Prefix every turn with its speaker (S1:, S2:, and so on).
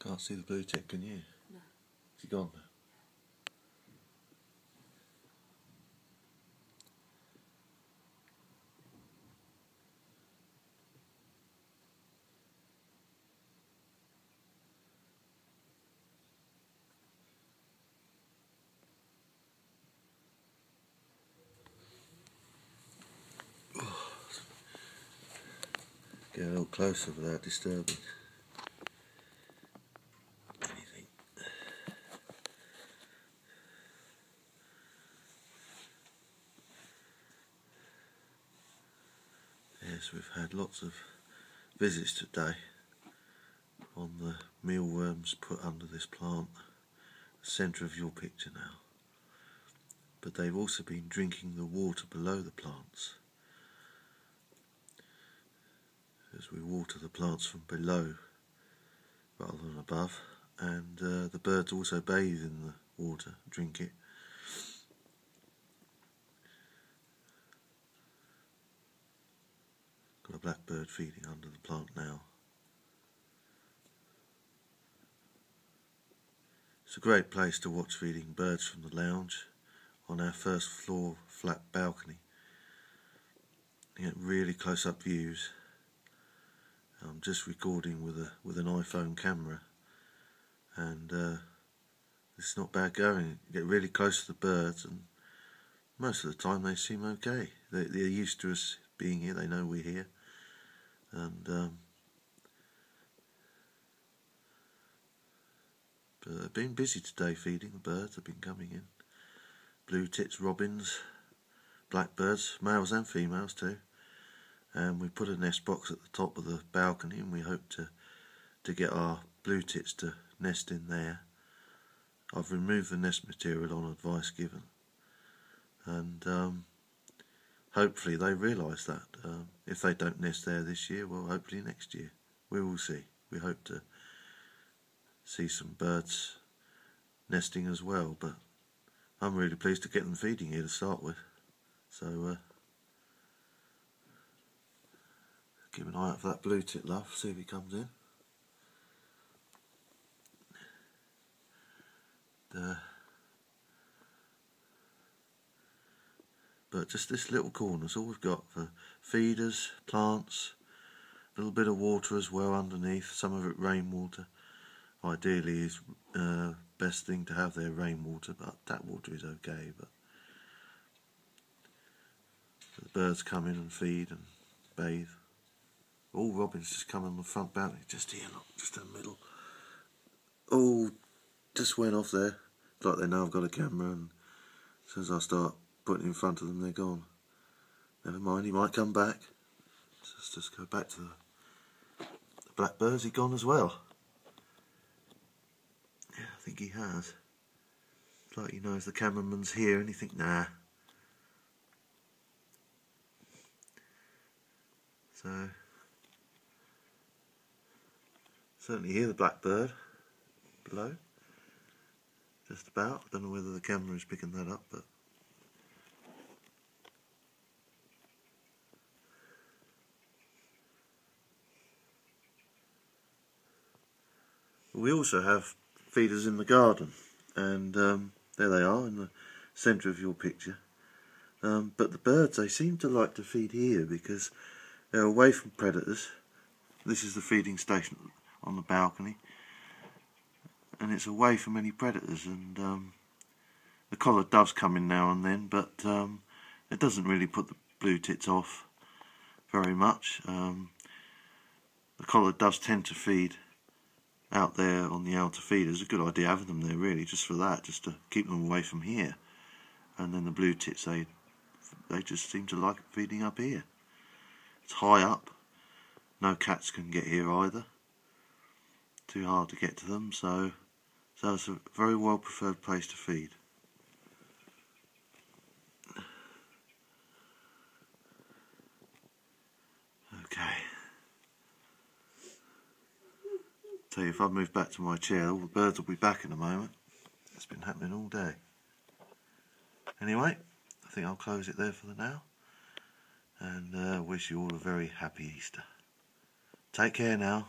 S1: Can't see the blue tit, can you?
S2: No.
S1: Is he gone now? Get a little closer without disturbing anything. Yes, we've had lots of visits today on the mealworms put under this plant, the centre of your picture now. But they've also been drinking the water below the plants, as we water the plants from below rather than above, and the birds also bathe in the water, drink it. Got a blackbird feeding under the plant now. It's a great place to watch feeding birds from the lounge on our first floor flat balcony. You get really close up views. I'm just recording with an iPhone camera, and it's not bad going. You get really close to the birds, and most of the time they seem okay. They're used to us being here, they know we're here, and but they've been busy today feeding. The birds have been coming in. Blue tits, robins, blackbirds, males and females too. And we put a nest box at the top of the balcony, and we hope to get our blue tits to nest in there. I've removed the nest material on advice given, and hopefully they realise that. If they don't nest there this year, well, hopefully next year. We will see. We hope to see some birds nesting as well, but I'm really pleased to get them feeding here to start with. So keep an eye out for that blue tit, love, see if he comes in. But just this little corner is all we've got for feeders, plants, a little bit of water as well underneath, some of it rainwater. Ideally is best thing to have there rainwater, but tap water is okay. But the birds come in and feed and bathe. All robins just come on the front balcony, just here, look, just in the middle. Oh, just went off there. Like they know I've got a camera, and as soon as I start putting it in front of them, they're gone. Never mind, he might come back. Let's just go back to the blackbirds. He gone as well. Yeah, I think he has. It's like he knows the cameraman's here, and he think, nah. So certainly hear the blackbird below. Just about. I don't know whether the camera is picking that up, but we also have feeders in the garden, and there they are in the centre of your picture. But the birds, they seem to like to feed here because they're away from predators. This is the feeding station on the balcony, and it's away from any predators, and the collared doves come in now and then, but it doesn't really put the blue tits off very much. The collared doves tend to feed out there on the outer feeders. It's a good idea having them there, really, just for that, just to keep them away from here. And then the blue tits, they just seem to like feeding up here. It's high up, no cats can get here either, too hard to get to them, so it's a very well preferred place to feed. Okay. Tell you, if I move back to my chair, all the birds will be back in a moment. It's been happening all day. Anyway, I think I'll close it there for the now, and wish you all a very happy Easter. Take care now.